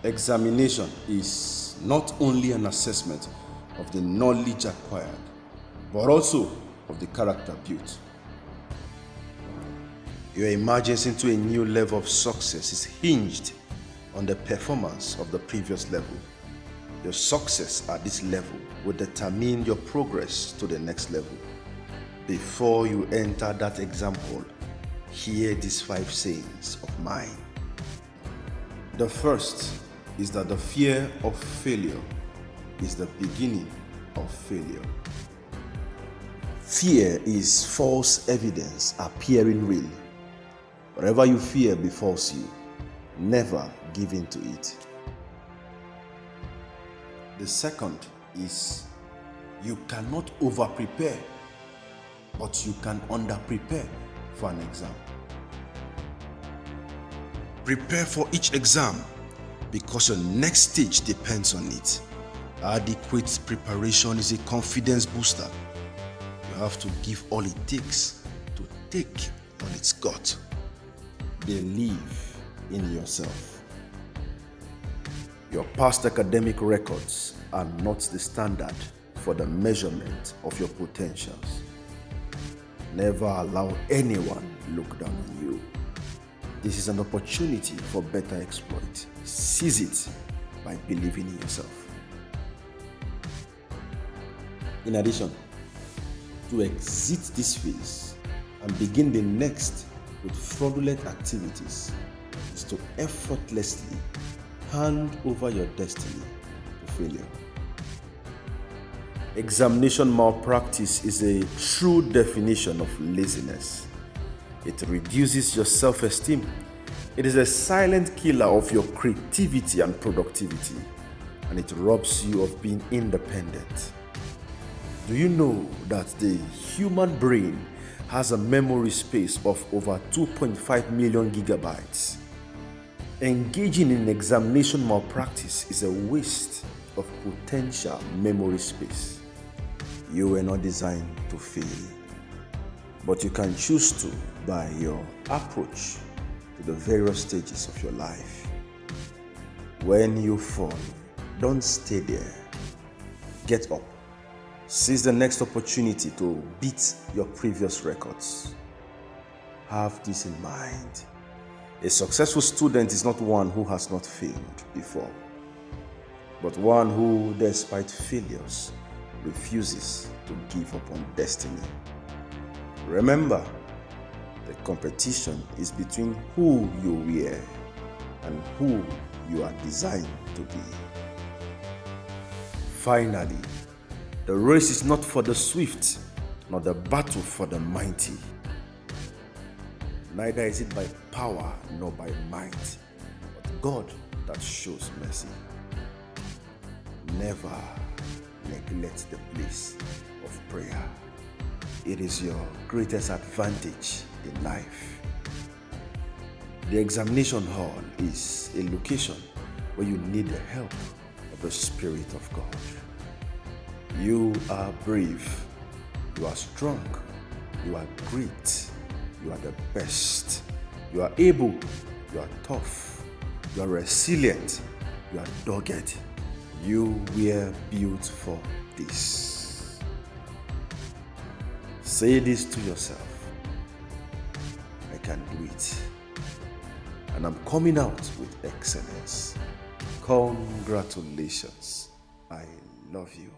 Examination is not only an assessment of the knowledge acquired, but also of the character built. Your emergence into a new level of success is hinged on the performance of the previous level. Your success at this level will determine your progress to the next level. Before you enter that exam hall, hear these 5 sayings of mine. The first is that the fear of failure is the beginning of failure. Fear is false evidence appearing real. Whatever you fear befalls you, never give in to it. The second is you cannot over-prepare, but you can under-prepare for an exam. Prepare for each exam because your next stage depends on it. Adequate preparation is a confidence booster. You have to give all it takes to take all it's got. Believe in yourself. Your past academic records are not the standard for the measurement of your potentials. Never allow anyone look down on you. This is an opportunity for better exploit. Seize it by believing in yourself. In addition, to exit this phase and begin the next with fraudulent activities is to effortlessly hand over your destiny to failure. Examination malpractice is a true definition of laziness. It reduces your self-esteem. It is a silent killer of your creativity and productivity, and it robs you of being independent. Do you know that the human brain has a memory space of over 2.5 million gigabytes? Engaging in examination malpractice is a waste of potential memory space. You were not designed to fail, but you can choose to by your approach to the various stages of your life. When you fall, don't stay there. Get up. Seize the next opportunity to beat your previous records. Have this in mind. A successful student is not one who has not failed before, but one who, despite failures, refuses to give up on destiny. Remember, the competition is between who you were and who you are designed to be. Finally, the race is not for the swift, nor the battle for the mighty. Neither is it by power nor by might, but God that shows mercy. Never neglect the place of prayer. It is your greatest advantage in life. The examination hall is a location where you need the help of the Spirit of God. You are brave, you are strong, you are great, you are the best, you are able, you are tough, you are resilient, you are dogged. You were built for this. Say this to yourself: I can do it, and I'm coming out with excellence. Congratulations. I love you.